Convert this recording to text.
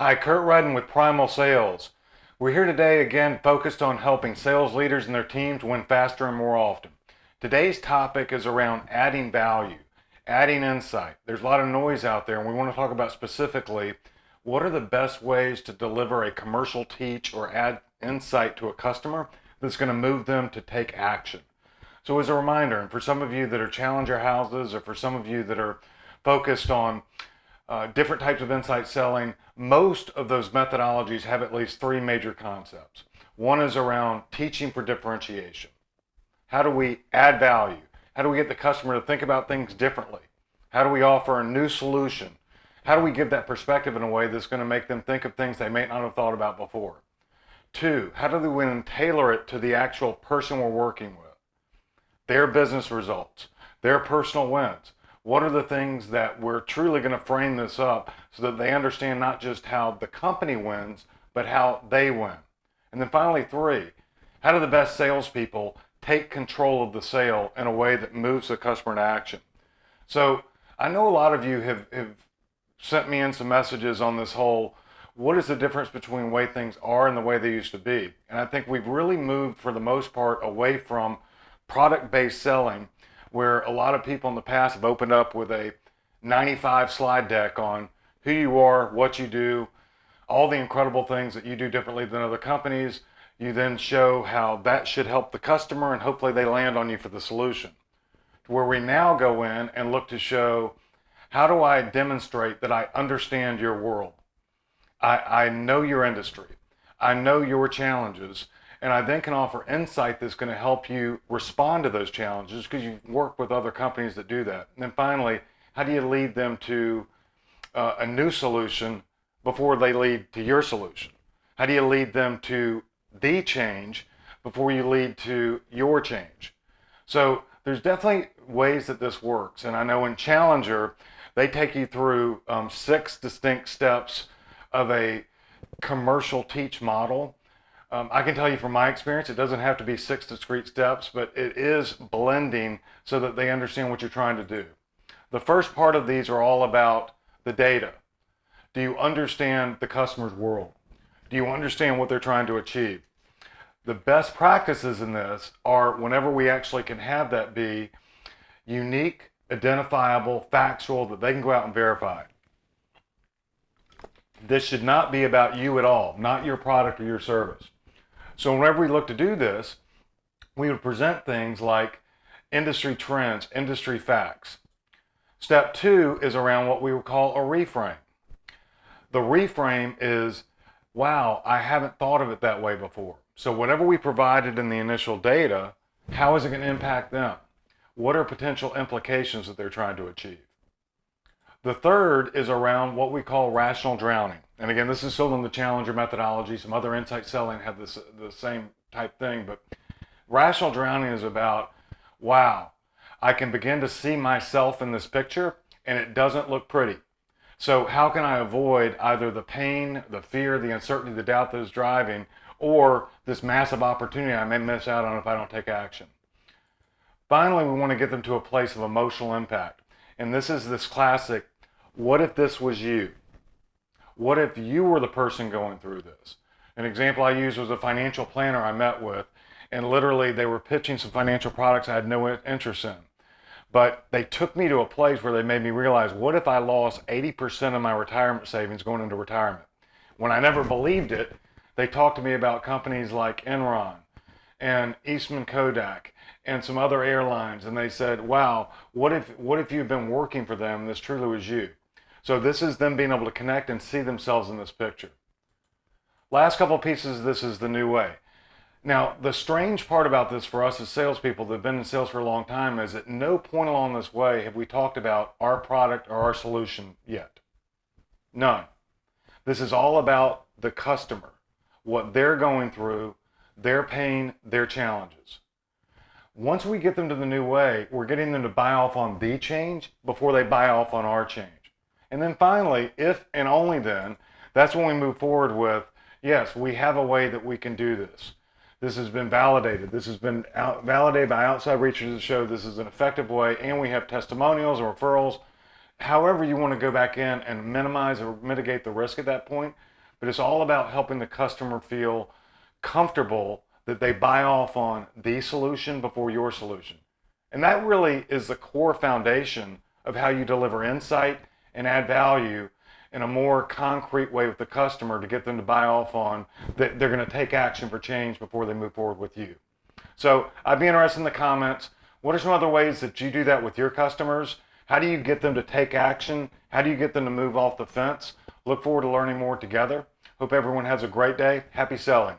Hi, Kurt Rudden with Primal Sales. We're here today again focused on helping sales leaders and their teams win faster and more often. Today's topic is around adding value, adding insight. There's a lot of noise out there, and we want to talk about specifically what are the best ways to deliver a commercial teach or add insight to a customer that's going to move them to take action. So as a reminder, and for some of you that are challenger houses or for some of you that are focused on different types of insight selling, most of those methodologies have at least three major concepts. One is around teaching for differentiation. How do we add value? How do we get the customer to think about things differently? How do we offer a new solution? How do we give that perspective in a way that's going to make them think of things they may not have thought about before? Two, how do we tailor it to the actual person we're working with? Their business results, their personal wins. What are the things that we're truly going to frame this up so that they understand not just how the company wins, but how they win? And then finally, three, how do the best salespeople take control of the sale in a way that moves the customer to action? So I know a lot of you have sent me in some messages on this whole, what is the difference between the way things are and the way they used to be? And I think we've really moved, for the most part, away from product-based selling, where a lot of people in the past have opened up with a 95 slide deck on who you are, what you do, all the incredible things that you do differently than other companies. You then show how that should help the customer, and hopefully they land on you for the solution. Where we now go in and look to show, how do I demonstrate that I understand your world? I know your industry. I know your challenges. And I then can offer insight that's going to help you respond to those challenges because you've worked with other companies that do that. And then finally, how do you lead them to a new solution before they lead to your solution? How do you lead them to the change before you lead to your change? So there's definitely ways that this works. And I know in Challenger, they take you through 6 distinct steps of a commercial teach model. I can tell you from my experience, it doesn't have to be 6 discrete steps, but it is blending so that they understand what you're trying to do. The first part of these are all about the data. Do you understand the customer's world? Do you understand what they're trying to achieve? The best practices in this are whenever we actually can have that be unique, identifiable, factual, that they can go out and verify. This should not be about you at all, not your product or your service. So whenever we look to do this, we would present things like industry trends, industry facts. Step 2 is around what we would call a reframe. The reframe is, wow, I haven't thought of it that way before. So whatever we provided in the initial data, how is it going to impact them? What are potential implications that they're trying to achieve? The third is around what we call rational drowning. And again, this is still in the Challenger methodology. Some other insight selling have the same type thing, but rational drowning is about, wow, I can begin to see myself in this picture and it doesn't look pretty. So how can I avoid either the pain, the fear, the uncertainty, the doubt that is driving, or this massive opportunity I may miss out on if I don't take action? Finally, we want to get them to a place of emotional impact. And this is this classic, what if this was you? What if you were the person going through this? An example I used was a financial planner I met with, and literally they were pitching some financial products I had no interest in. But they took me to a place where they made me realize, what if I lost 80% of my retirement savings going into retirement? When I never believed it, they talked to me about companies like Enron and Eastman Kodak and some other airlines, and they said, wow, what if you've been working for them and this truly was you? So this is them being able to connect and see themselves in this picture. Last couple of pieces of this is the new way. Now, the strange part about this for us as salespeople that have been in sales for a long time is at no point along this way have we talked about our product or our solution yet. None. This is all about the customer, what they're going through, their pain, their challenges. Once we get them to the new way, we're getting them to buy off on the change before they buy off on our change. And then finally, if and only then, that's when we move forward with, yes, we have a way that we can do this. This has been validated. This has been validated by outside researchers to show this is an effective way, and we have testimonials or referrals. However you want to go back in and minimize or mitigate the risk at that point, but it's all about helping the customer feel comfortable that they buy off on the solution before your solution. And that really is the core foundation of how you deliver insight and add value in a more concrete way with the customer to get them to buy off on that they're going to take action for change before they move forward with you. So I'd be interested in the comments. What are some other ways that you do that with your customers? How do you get them to take action? How do you get them to move off the fence? Look forward to learning more together. Hope everyone has a great day. Happy selling.